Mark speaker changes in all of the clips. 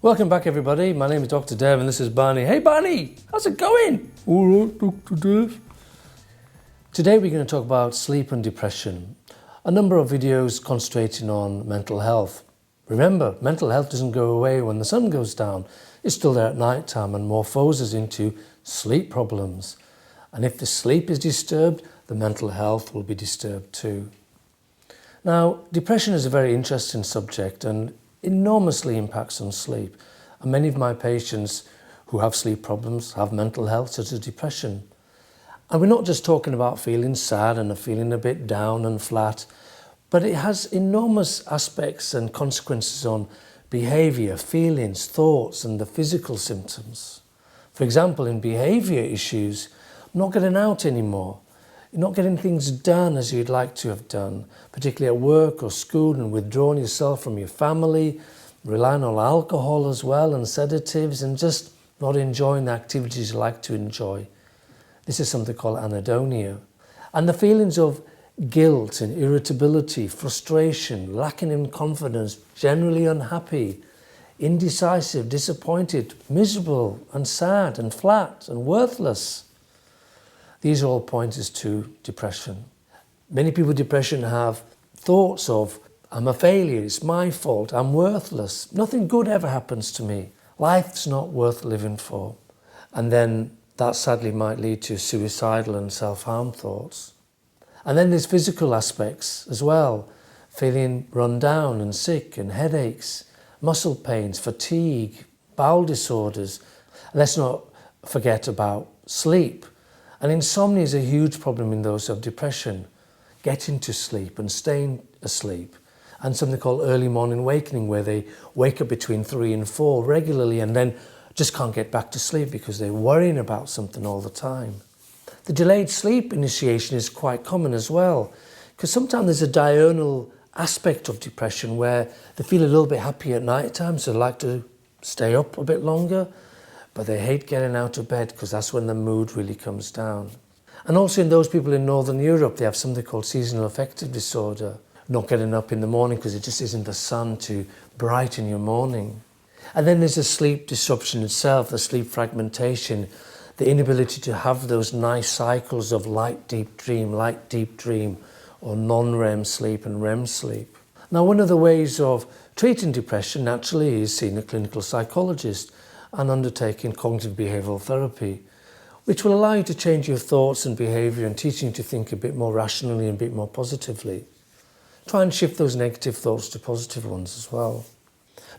Speaker 1: Welcome back, everybody. My name is Dr. Dev and this is Barney. Hey Barney, how's it going? All right, Dr. Dev. Today we're going to talk about sleep and depression. A number of videos concentrating on mental health. Remember, mental health doesn't go away when the sun goes down. It's still there at night time and morphoses into sleep problems. And if the sleep is disturbed, the mental health will be disturbed too. Now, depression is a very interesting subject and enormously impacts on sleep. And many of my patients who have sleep problems have mental health such as depression. And we're not just talking about feeling sad and feeling a bit down and flat, but it has enormous aspects and consequences on behaviour, feelings, thoughts and the physical symptoms. For example, in behaviour issues, I'm not getting out anymore. You're not getting things done as you'd like to have done, particularly at work or school, and withdrawing yourself from your family, relying on alcohol as well and sedatives, and just not enjoying the activities you like to enjoy. This is something called Anadonia. And the feelings of guilt and irritability, frustration, lacking in confidence, generally unhappy, indecisive, disappointed, miserable and sad and flat and worthless. These are all pointers to depression. Many people with depression have thoughts of, I'm a failure, it's my fault, I'm worthless, nothing good ever happens to me, life's not worth living for. And then that sadly might lead to suicidal and self-harm thoughts. And then there's physical aspects as well, feeling run down and sick and headaches, muscle pains, fatigue, bowel disorders. Let's not forget about sleep. And insomnia is a huge problem in those who have depression. Getting to sleep and staying asleep. And something called early morning awakening, where they wake up between 3 and 4 regularly and then just can't get back to sleep because they're worrying about something all the time. The delayed sleep initiation is quite common as well, because sometimes there's a diurnal aspect of depression where they feel a little bit happy at night time, so they like to stay up a bit longer, but they hate getting out of bed because that's when the mood really comes down. And also in those people in Northern Europe, they have something called seasonal affective disorder, not getting up in the morning because it just isn't the sun to brighten your morning. And then there's the sleep disruption itself, the sleep fragmentation, the inability to have those nice cycles of light, deep dream, or non-REM sleep and REM sleep. Now, one of the ways of treating depression naturally is seeing a clinical psychologist and undertaking cognitive behavioural therapy, which will allow you to change your thoughts and behaviour and teach you to think a bit more rationally and a bit more positively. Try and shift those negative thoughts to positive ones as well.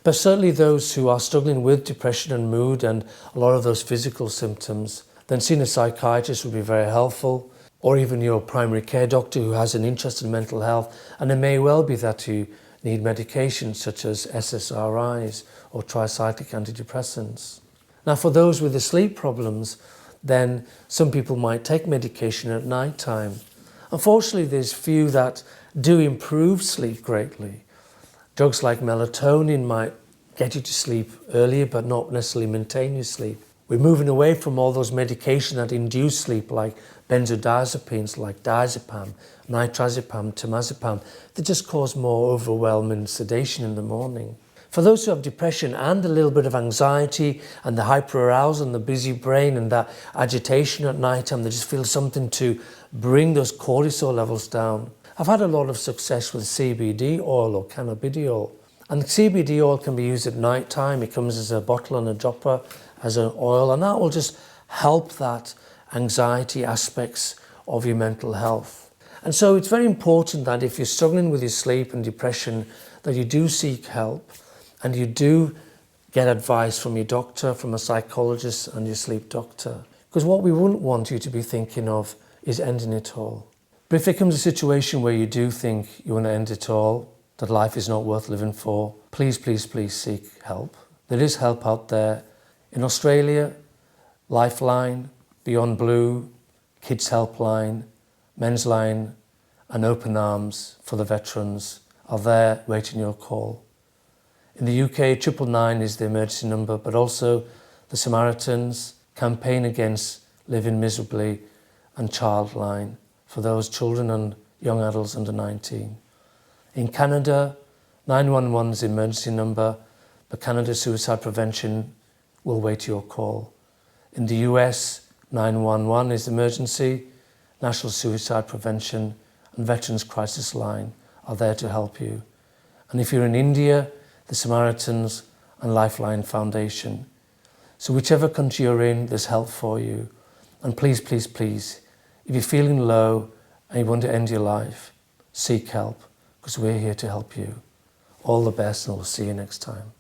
Speaker 1: But certainly those who are struggling with depression and mood and a lot of those physical symptoms, then seeing a psychiatrist would be very helpful, or even your primary care doctor who has an interest in mental health. And it may well be that you need medications such as SSRIs or tricyclic antidepressants. Now, for those with the sleep problems, then some people might take medication at night time. Unfortunately, there's few that do improve sleep greatly. Drugs like melatonin might get you to sleep earlier but not necessarily maintain your sleep. We're moving away from all those medications that induce sleep, like benzodiazepines like diazepam, nitrazepam, temazepam, that just cause more overwhelming sedation in the morning. For those who have depression and a little bit of anxiety and the hyperarousal and the busy brain and that agitation at night time, they just feel something to bring those cortisol levels down. I've had a lot of success with CBD oil or cannabidiol. And CBD oil can be used at night time. It comes as a bottle and a dropper as an oil, and that will just help that anxiety aspects of your mental health. And so it's very important that if you're struggling with your sleep and depression, that you do seek help and you do get advice from your doctor, from a psychologist and your sleep doctor. Because what we wouldn't want you to be thinking of is ending it all. But if there comes a situation where you do think you want to end it all, that life is not worth living for, please, please, please seek help. There is help out there. In Australia, Lifeline, Beyond Blue, Kids Helpline, Men's Line and Open Arms for the veterans are there waiting your call. In the UK, 999 is the emergency number, but also the Samaritans, Campaign Against Living Miserably and Childline for those children and young adults under 19. In Canada, 911 is the emergency number, but Canada Suicide Prevention will wait your call. In the US, 911 is emergency. National Suicide Prevention and Veterans Crisis Line are there to help you. And if you're in India, the Samaritans and Lifeline Foundation. So whichever country you're in, there's help for you. And please, please, please, if you're feeling low and you want to end your life, seek help, because we're here to help you. All the best, and we'll see you next time.